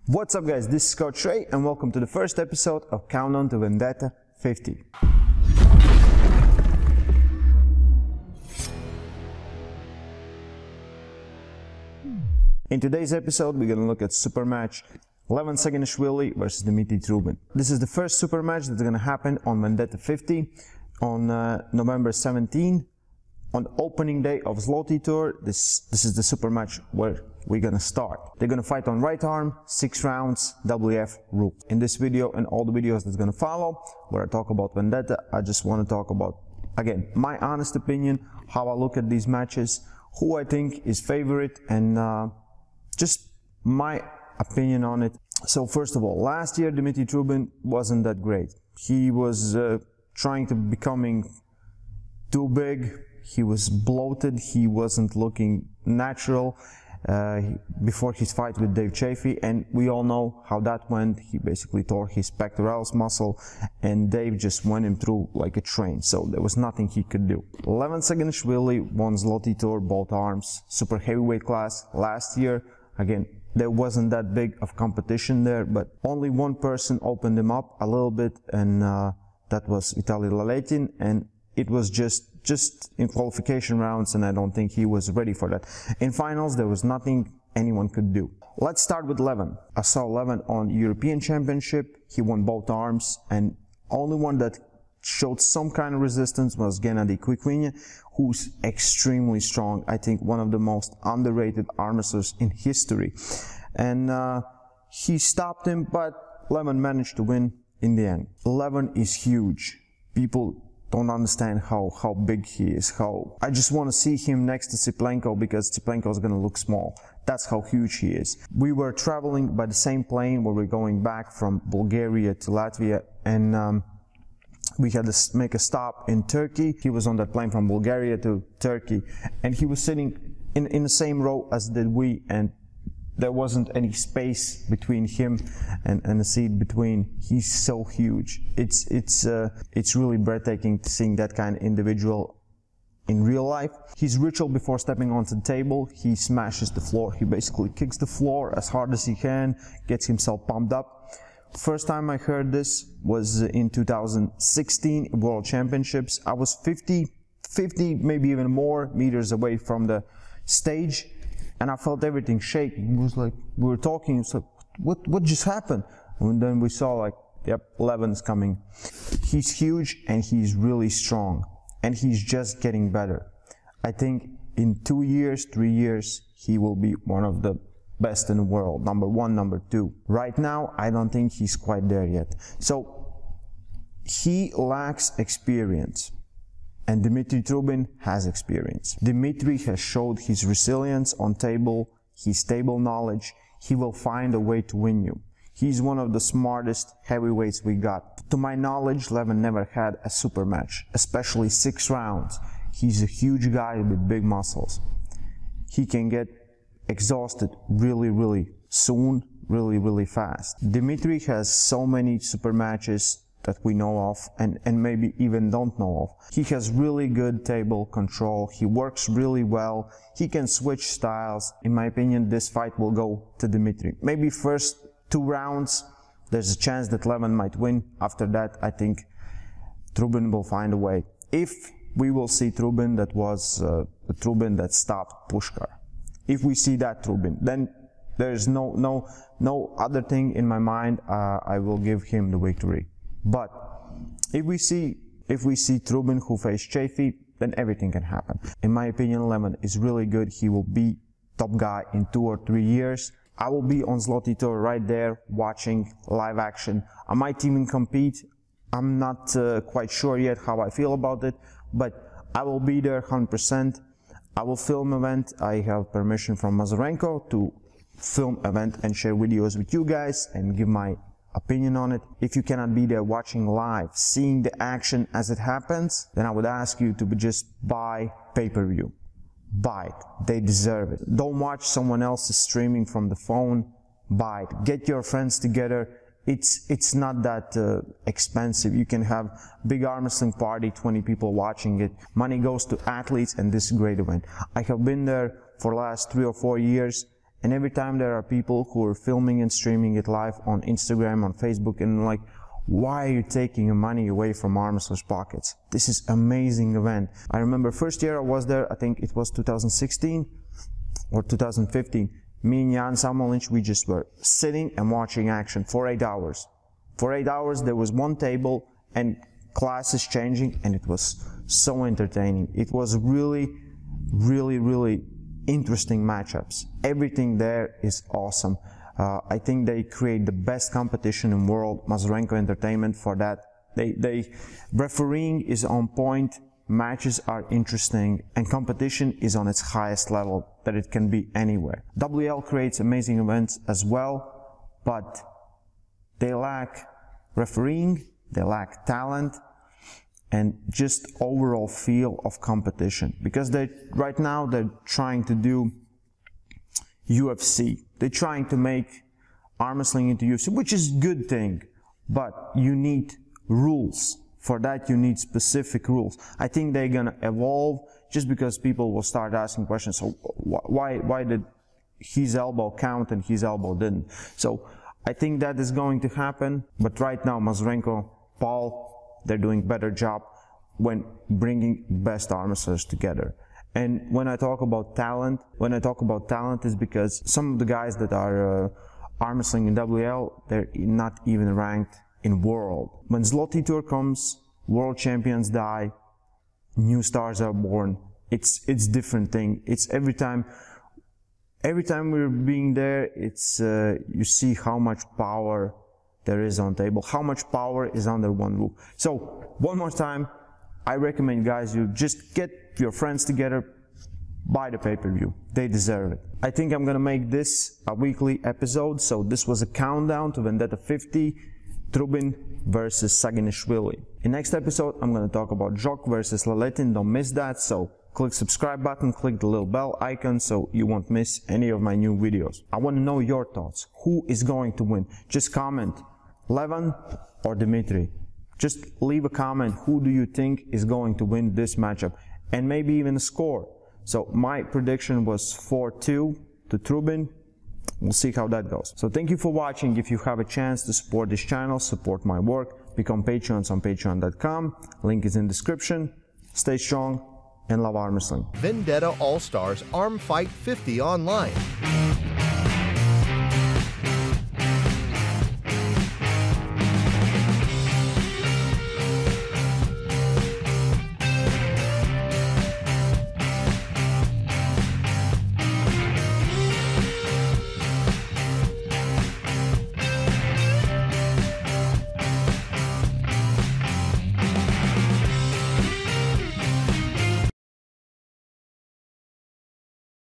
What's up guys, this is Coach Ray and welcome to the first episode of Countdown to Vendetta 50. In today's episode we're going to look at super match Levan Saginashvili versus Dmitry Trubin. This is the first super match that's going to happen on Vendetta 50 on November 17. On opening day of Zolty Tur, this is the super match where we're gonna start. They're gonna fight on right arm, 6 rounds, WF rule. In this video and all the videos that's gonna follow, where I talk about Vendetta, I just want to talk about, again, my honest opinion, how I look at these matches, who I think is favorite, and just my opinion on it. So first of all, last year Dmitry Trubin wasn't that great. He was trying to becoming too big. He was bloated, he wasn't looking natural before his fight with Dave Chaffee, and we all know how that went. He basically tore his pectoralis muscle and Dave just went him through like a train, so there was nothing he could do. Levan Saginashvili won Zolty Tur both arms, super heavyweight class last year. Again, there wasn't that big of competition there, but only one person opened him up a little bit, and that was Vitaly Laletin, and it was just in qualification rounds, and I don't think he was ready for that. In finals, there was nothing anyone could do. Let's start with Levan. I saw Levan on European Championship. He won both arms, and only one that showed some kind of resistance was Gennady Kuikvinya, who's extremely strong. I think one of the most underrated arm wrestlers in history. And he stopped him, but Levan managed to win in the end. Levan is huge. People don't understand how big he is. I just want to see him next to Tsiplenko, because Tsiplenko is going to look small. That's how huge he is. We were traveling by the same plane where we're going back from Bulgaria to Latvia, and we had to make a stop in Turkey. He was on that plane from Bulgaria to Turkey, and he was sitting in the same row as did we, and there wasn't any space between him and the seat between. He's so huge. It's really breathtaking to seeing that kind of individual in real life. His ritual before stepping onto the table, he smashes the floor. He basically kicks the floor as hard as he can, gets himself pumped up. First time I heard this was in 2016 World Championships. I was 50, maybe even more meters away from the stage, and I felt everything shake. It was like, we were talking, it's like, what just happened? And then we saw like, yep, Levan's coming. He's huge and he's really strong, and he's just getting better. I think in 2 years, 3 years, he will be one of the best in the world, number 1, number 2. Right now, I don't think he's quite there yet. So he lacks experience. And Dmitry Trubin has experience. Dmitry has showed his resilience on table, his table knowledge. He will find a way to win you. He's one of the smartest heavyweights we got. To my knowledge, Levan never had a super match, especially 6 rounds. He's a huge guy with big muscles. He can get exhausted really soon, really fast. Dmitry has so many super matches that we know of, and maybe even don't know of. He has really good table control. He works really well. He can switch styles. In my opinion, this fight will go to Dmitry. Maybe first 2 rounds, there's a chance that Levan might win. After that, I think Trubin will find a way. If we will see Trubin that was the Trubin that stopped Pushkar, if we see that Trubin, then there's no other thing in my mind. I will give him the victory. But if we see Trubin who faced Chaffee, then everything can happen. In my opinion, Levan is really good. He will be top guy in 2 or 3 years. I will be on Zolty Tur right there watching live action. I might even compete. I'm not quite sure yet how I feel about it, but I will be there 100%. I will film event. I have permission from Mazurenko to film event and share videos with you guys and give my opinion on it. If you cannot be there watching live, seeing the action as it happens, then I would ask you to just buy pay-per-view. Buy it. They deserve it. Don't watch someone else's streaming from the phone. Buy it. Get your friends together. It's not that expensive. You can have big arm wrestling party, 20 people watching it. Money goes to athletes and this great event. I have been there for the last 3 or 4 years, And every time there are people who are filming and streaming it live on Instagram, on Facebook, and like, why are you taking your money away from arm wrestlers' pockets? This is amazing event. I remember first year I was there, I think it was 2016 or 2015. Me and Jan Samolinch, we just were sitting and watching action for 8 hours. For 8 hours there was one table and classes changing, and it was so entertaining. It was really interesting matchups. Everything there is awesome. I think they create the best competition in world. Mazurenko Entertainment for that. Refereeing is on point, matches are interesting, and competition is on its highest level that it can be anywhere. WL creates amazing events as well, but they lack refereeing, they lack talent, and just overall feel of competition. Because right now they're trying to do UFC. They're trying to make arm wrestling into UFC, which is a good thing, but you need rules. For that you need specific rules. I think they're gonna evolve just because people will start asking questions. So why did his elbow count and his elbow didn't? So I think that is going to happen, but right now Mazurenko, PAL, they're doing a better job when bringing best arm wrestlers together. And when I talk about talent, is because some of the guys that are arm wrestling in WL, they're not even ranked in world. When Zolty Tur comes, world champions die, new stars are born. It's different thing. It's every time we're being there, it's you see how much power there is on table, how much power is under one roof. So one more time, I recommend guys, you just get your friends together, buy the pay-per-view. They deserve it. I think I'm gonna make this a weekly episode. So this was a countdown to Vendetta 50, Trubin versus Saginashvili. In next episode, I'm gonna talk about Jok versus Laletin. Don't miss that. So click subscribe button, click the little bell icon so you won't miss any of my new videos. I want to know your thoughts. Who is going to win? Just comment, Levan or Dmitry. Just leave a comment. Who do you think is going to win this matchup? And maybe even a score. So my prediction was 4-2 to Trubin. We'll see how that goes. So thank you for watching. If you have a chance to support this channel, support my work, become Patreons on patreon.com. Link is in description. Stay strong and love arm wrestling. Vendetta All-Stars Arm Fight 50 online.